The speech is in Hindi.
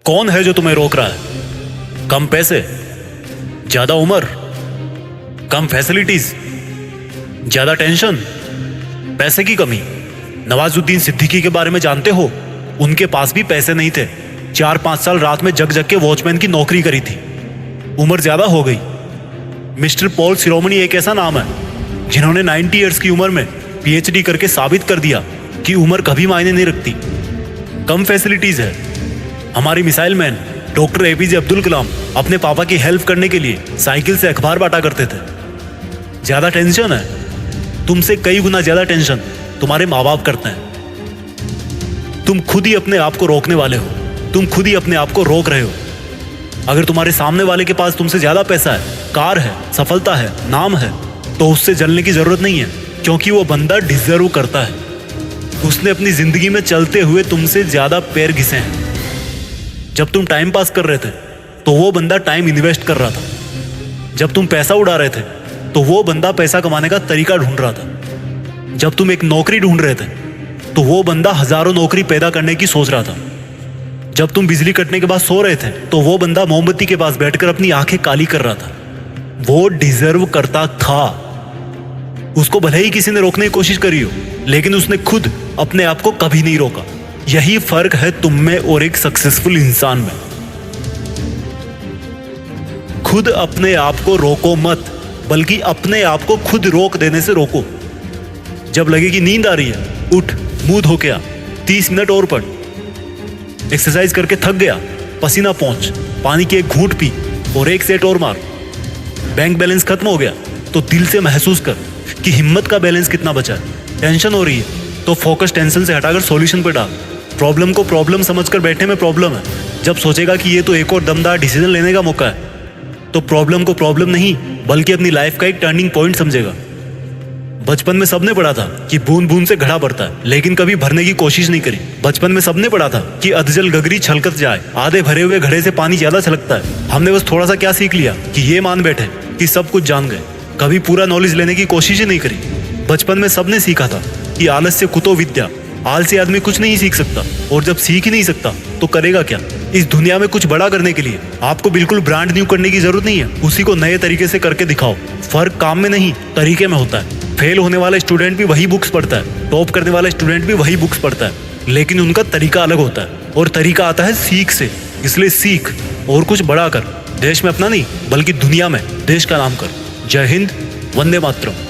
कौन है जो तुम्हें रोक रहा है? कम पैसे, ज्यादा उम्र, कम फैसिलिटीज, ज्यादा टेंशन, पैसे की कमी। नवाजुद्दीन सिद्दीकी के बारे में जानते हो? उनके पास भी पैसे नहीं थे। 4-5 साल रात में जग जग के वॉचमैन की नौकरी करी थी। उम्र ज्यादा हो गई। मिस्टर पॉल शिरोमणि एक ऐसा नाम है जिन्होंने 90 ईयर्स की उम्र में पीएचडी करके साबित कर दिया कि उम्र कभी मायने नहीं रखती। कम फैसिलिटीज है। हमारी missile man doctor APJ Abdul Kalam अपने पापा की हेल्प करने के लिए साइकिल से अखबार बांटा करते थे। ज्यादा टेंशन है। तुमसे कई गुना ज्यादा टेंशन तुम्हारे माँ बाप करते हैं। तुम खुद ही अपने आप को रोकने वाले हो। तुम खुद ही अपने आप को रोक रहे हो। अगर तुम्हारे सामने वाले के पास तुमसे ज्यादा पैसा है, कार है, सफलता है, नाम है, तो उससे जलने की जरूरत नहीं है, क्योंकि वो बंदा डिजर्व करता है। उसने अपनी जिंदगी में चलते हुए तुमसे ज्यादा पैर घिसे हैं। जब तुम टाइम पास कर रहे थे तो वो बंदा टाइम इन्वेस्ट कर रहा था। जब तुम पैसा उड़ा रहे थे तो वो बंदा पैसा कमाने का तरीका ढूंढ रहा था। जब तुम एक नौकरी ढूंढ रहे थे तो वो बंदा हजारों नौकरी पैदा करने की सोच रहा था। जब तुम बिजली कटने के बाद सो रहे थे तो वो बंदा मोमबत्ती के पास बैठकर अपनी आंखें काली कर रहा था। वो डिजर्व करता था। उसको भले ही किसी ने रोकने की कोशिश करी हो, लेकिन उसने खुद अपने आप को कभी नहीं रोका। यही फर्क है तुम में और एक सक्सेसफुल इंसान में। खुद अपने आप को रोको मत, बल्कि अपने आप को खुद रोक देने से रोको। जब लगे कि नींद आ रही है, उठ, मुंह धो के आ, 30 मिनट और पढ़। एक्सरसाइज करके थक गया, पसीना पहुंच, पानी की एक घूंट पी और एक सेट और मार। बैंक बैलेंस खत्म हो गया तो दिल से महसूस कर कि हिम्मत का बैलेंस कितना बचा है। टेंशन हो रही है तो फोकस टेंशन से हटाकर सॉल्यूशन पर डाल। प्रॉब्लम को प्रॉब्लम समझकर बैठने में प्रॉब्लम है। जब सोचेगा कि ये तो एक और दमदार डिसीजन लेने का मौका है, तो प्रॉब्लम को प्रॉब्लम नहीं बल्कि अपनी लाइफ का एक टर्निंग पॉइंट समझेगा। बचपन में सबने पढ़ा था कि बूंद बूंद से घड़ा भरता है, लेकिन कभी भरने की कोशिश नहीं करी। बचपन में सबने पढ़ा था कि अधजल गगरी छलकत जाए, आधे भरे हुए घड़े से पानी ज्यादा छलकता है। हमने बस थोड़ा सा क्या सीख लिया कि ये मान बैठे कि सब कुछ जान गए, कभी पूरा नॉलेज लेने की कोशिश ही नहीं करी। बचपन में सबने सीखा था कि आलस्य कुतो विद्या, आलसी आदमी कुछ नहीं सीख सकता, और जब सीख ही नहीं सकता तो करेगा क्या। इस दुनिया में कुछ बड़ा करने के लिए आपको बिल्कुल ब्रांड न्यू करने की जरूरत नहीं है, उसी को नए तरीके से करके दिखाओ। फर्क काम में नहीं, तरीके में होता है। फेल होने वाला स्टूडेंट भी वही बुक्स पढ़ता है, टॉप करने वाला स्टूडेंट भी वही बुक्स पढ़ता है, लेकिन उनका तरीका अलग होता है, और तरीका आता है सीख से। इसलिए सीख और कुछ बड़ा कर। देश में अपना नहीं बल्कि दुनिया में देश का नाम कर। जय हिंद, वंदे मातरम।